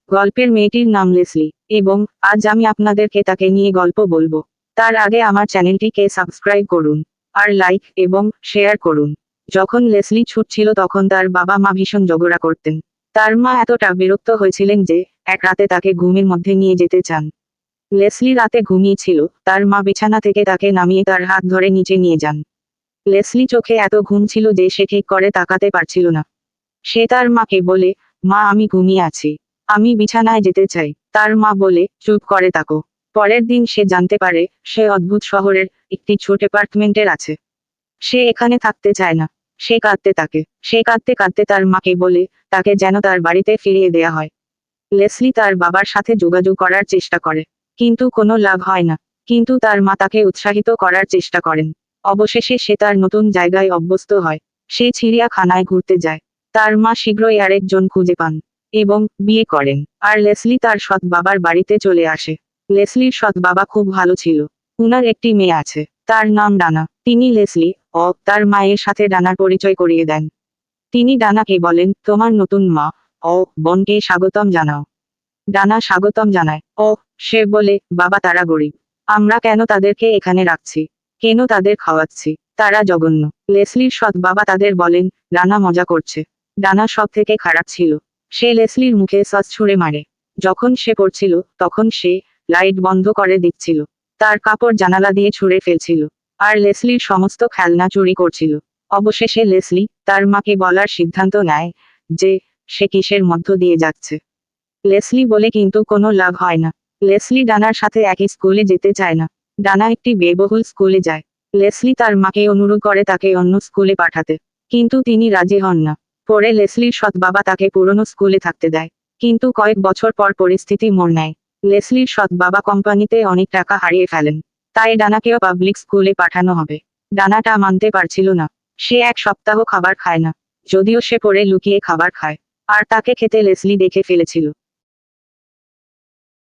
গল্পের মেয়েটির নাম লেসলি, এবং আজ আমি আপনাদেরকে তাকে নিয়ে গল্প বলবো। তার আগে আমার চ্যানেলটিকে সাবস্ক্রাইব করুন, আর লাইক এবং শেয়ার করুন। যখন লেসলি ছোট ছিল তখন তার বাবা মা ভীষণ ঝগড়া করতেন। তার মা এতটা বিরক্ত হয়েছিলেন যে এক রাতে তাকে ঘুমের মধ্যে নিয়ে যেতে চান। লেসলি রাতে ঘুমিয়েছিল, তার মা বিছানা থেকে তাকে নামিয়ে তার হাত ধরে নিচে নিয়ে যান। লেসলি চোখে এত ঘুম ছিল যে সে ঠিক করে তাকাতে পারছিল না। সে তার মাকে বলে, মা আমি ঘুমিয়ে আছি, আমি বিছানায় যেতে চাই। তার মা বলে, চুপ করে তাকো। পরের দিন সে জানতে পারে সে অদ্ভুত শহরের একটি ছোট অ্যাপার্টমেন্টের আছে। সে এখানে থাকতে চায় না। সে কাঁদতে থাকে। সে কাঁদতে কাঁদতে তার মাকে বলে তাকে যেন তার বাড়িতে ফিরিয়ে দেয়া হয়। লেসলি তার বাবার সাথে যোগাযোগ করার চেষ্টা করে, কিন্তু কোনো লাভ হয় না। কিন্তু তার মা তাকে উৎসাহিত করার চেষ্টা করেন। অবশেষে সে তার নতুন জায়গায় অভ্যস্ত হয়। সে চিড়িয়াখানায় ঘুরতে যায়। তার মা শীঘ্রই আরেকজন খুঁজে পান এবং বিয়ে করেন, আর লেসলি তার সৎ বাবার বাড়িতে চলে আসে। লেসলির সৎ বাবা খুব ভালো ছিল। উনার একটি মেয়ে আছে, তার নাম ডানা। তিনি লেসলি ও তার মায়ের সাথে ডানার পরিচয় করিয়ে দেন। তিনি ডানাকে বলেন, তোমার নতুন মা ও বোনকে স্বাগতম জানাও। ডানা স্বাগতম জানায়। সে বলে, বাবা তারা গরিব, আমরা কেন তাদেরকে এখানে রাখছি? কেন তাদের খাওয়াচ্ছি? তারা জঘন্য। লেসলির সৎ বাবা তাদের বলেন, ডানা মজা করছে। ডানা সব থেকে খারাপ ছিল। সে লেসলির মুখে সস ছুঁড়ে মারে। যখন সে পড়ছিল তখন সে লাইট বন্ধ করে দিচ্ছিল। তার কাপড় জানালা দিয়ে ছুঁড়ে ফেলছিল, আর লেসলির সমস্ত খেলনা চুরি করছিল। অবশেষে লেসলি তার মাকে বলার সিদ্ধান্ত নেয় যে সে কিসের মধ্য দিয়ে যাচ্ছে। লেসলি বলে কিন্তু কোনো লাভ হয় না। লেসলি ডানার সাথে একই স্কুলে যেতে চায় না। ডানা একটি ব্যয়বহুল স্কুলে যায়। লেসলি তার মাকে অনুরোধ করে তাকে অন্য স্কুলে পাঠাতে, কিন্তু তিনি রাজি হন না। পরে লেসলির সৎ বাবা তাকে পুরনো স্কুলে থাকতে দেয়, কিন্তু কয়েক বছর পর পরিস্থিতি মোড় নেয়। লেসলির সৎ বাবা কোম্পানিতে অনেক টাকা হারিয়ে ফেলেন, তাই ডানাকেও পাবলিক স্কুলে পাঠানো হবে। ডানাটা মানতে পারছিল না। সে এক সপ্তাহ খাবার খায় না, যদিও সে পরে লুকিয়ে খাবার খায়, আর তাকে খেতে লেসলি দেখে ফেলেছিল।